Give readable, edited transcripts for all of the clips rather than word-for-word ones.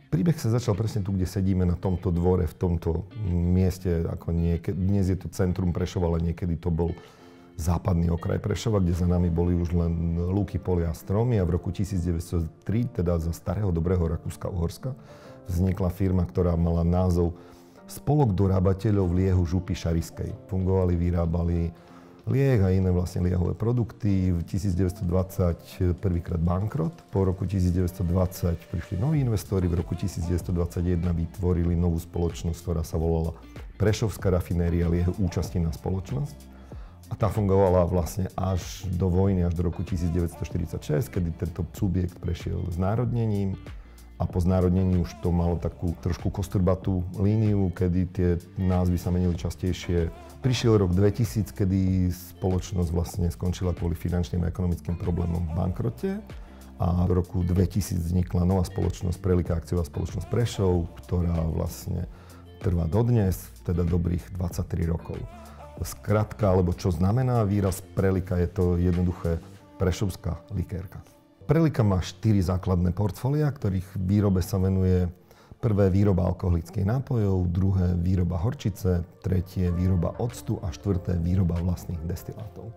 Príbeh sa začal presne tu, kde sedíme, na tomto dvore, v tomto mieste, ako dnes je to centrum Prešova, ale niekedy to bol západný okraj Prešova, kde za nami boli už len lúky, polia a stromy a v roku 1903, teda za starého dobrého Rakúska-Uhorska, vznikla firma, ktorá mala názov Spolok dorábateľov liehu župy šariskej. Fungovali, vyrábali lieh a iné vlastne liehové produkty. V 1920 prvýkrát bankrot. Po roku 1920 prišli noví investori. V roku 1921 vytvorili novú spoločnosť, ktorá sa volala Prešovská rafinéria liehu účastnená spoločnosť. A tá fungovala vlastne až do vojny, až do roku 1946, kedy tento subjekt prešiel znárodnením. A po znárodnení už to malo takú trošku kosturbatú líniu, kedy tie názvy sa menili častejšie. Prišiel rok 2000, kedy spoločnosť vlastne skončila kvôli finančným a ekonomickým problémom v bankrote. A v roku 2000 vznikla nová spoločnosť, Prelika akciová spoločnosť Prešov, ktorá vlastne trvá dodnes, teda dobrých 23 rokov. Skratka, alebo čo znamená výraz Prelika, je to jednoduché prešovská likérka. Prelika má 4 základné portfólia, ktorých výrobe sa venuje prvé výroba alkoholických nápojov, druhé výroba horčice, tretie výroba octu a štvrté výroba vlastných destilátov.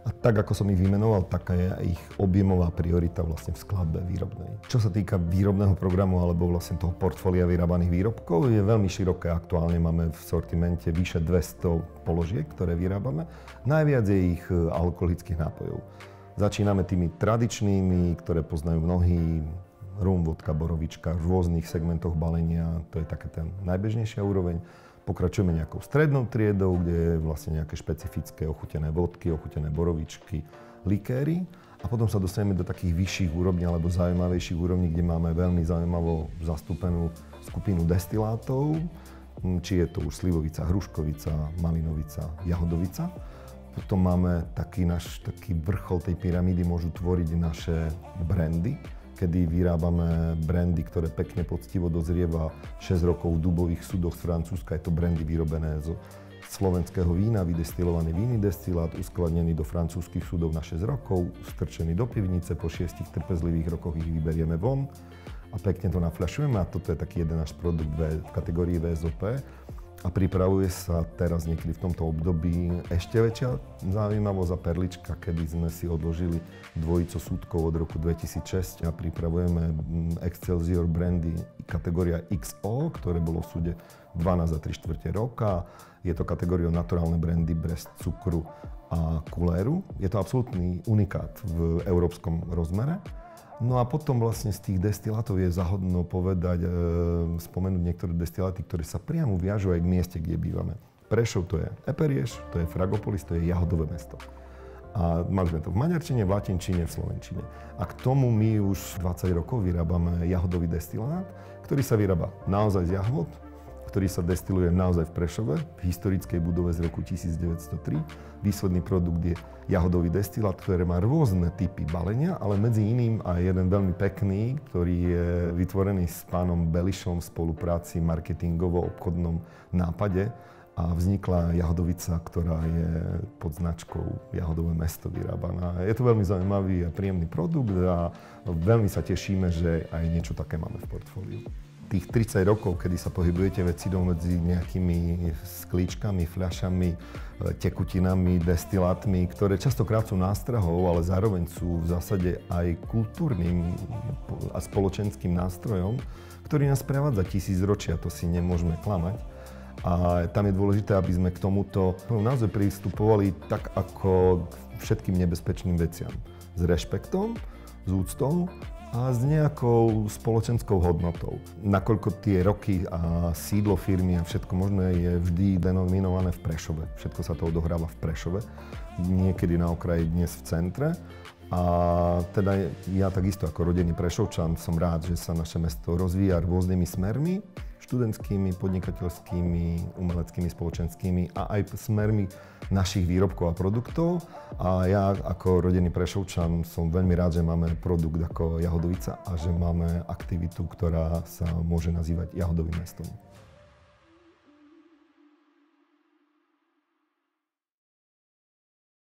A tak, ako som ich vymenoval, taká je ich objemová priorita vlastne v skladbe výrobnej. Čo sa týka výrobného programu alebo vlastne toho portfólia vyrábaných výrobkov, je veľmi široké. Aktuálne máme v sortimente vyše 200 položiek, ktoré vyrábame. Najviac je ich alkoholických nápojov. Začíname tými tradičnými, ktoré poznajú mnohí, rum, vodka, borovička, v rôznych segmentoch balenia, to je taká tá najbežnejšia úroveň. Pokračujeme nejakou strednou triedou, kde je vlastne nejaké špecifické ochutené vodky, ochutené borovičky, likéry. A potom sa dostaneme do takých vyšších úrovní alebo zaujímavejších úrovní, kde máme veľmi zaujímavú zastúpenú skupinu destilátov, či je to už slivovica, hruškovica, malinovica, jahodovica. Potom máme taký vrchol tej pyramídy, môžu tvoriť naše brandy, kedy vyrábame brandy, ktoré pekne poctivo dozrieva 6 rokov v dubových súdoch z Francúzska. Je to brandy vyrobené zo slovenského vína, vydestilovaný vinný destilát, uskladnený do francúzskych súdov na 6 rokov, strčený do pivnice, po 6 trpezlivých rokoch ich vyberieme von a pekne to nafľašujeme. A toto je taký jeden náš produkt v kategórii VSOP. A pripravuje sa teraz niekedy v tomto období ešte väčšia zaujímavosť a perlička, kedy sme si odložili dvojico súdkov od roku 2006 a pripravujeme Excelsior brandy kategória XO, ktoré bolo v súde 12 a 3/4 roka. Je to kategória naturálne brandy bez cukru a kuléru. Je to absolútny unikát v európskom rozmere. No a potom vlastne z tých destilátov je záhodno spomenúť niektoré destiláty, ktoré sa priamo viažú aj k mieste, kde bývame. Prešov to je Eperiež, to je Fragopolis, to je jahodové mesto. A mali sme to v maďarčine, v latinčine, v slovenčine. A k tomu my už 20 rokov vyrábame jahodový destilát, ktorý sa vyrába naozaj z jahod, ktorý sa destiluje naozaj v Prešove, v historickej budove z roku 1903. Výsledný produkt je jahodový destilát, ktorý má rôzne typy balenia, ale medzi iným aj jeden veľmi pekný, ktorý je vytvorený s pánom Belišom v spolupráci marketingovo-obchodnom nápade a vznikla jahodovica, ktorá je pod značkou Jahodové mesto vyrábaná. Je to veľmi zaujímavý a príjemný produkt a veľmi sa tešíme, že aj niečo také máme v portfóliu. Tých 30 rokov, kedy sa pohybujete väčšinou medzi nejakými sklíčkami, fľašami, tekutinami, destilátmi, ktoré častokrát sú nástrahou, ale zároveň sú v zásade aj kultúrnym a spoločenským nástrojom, ktorý nás prevádza tisícročia, to si nemôžeme klamať. A tam je dôležité, aby sme k tomuto naozaj pristupovali tak ako k všetkým nebezpečným veciam. S rešpektom, s úctou a s nejakou spoločenskou hodnotou. Nakoľko tie roky a sídlo firmy a všetko možné je vždy denominované v Prešove. Všetko sa to odohráva v Prešove, niekedy na okraji, dnes v centre. A teda ja takisto ako rodený Prešovčan som rád, že sa naše mesto rozvíja rôznymi smermi, študentskými, podnikateľskými, umeleckými, spoločenskými a aj smermi našich výrobkov a produktov. A ja ako rodený Prešovčan som veľmi rád, že máme produkt ako Jahodovica a že máme aktivitu, ktorá sa môže nazývať Jahodovým mestom.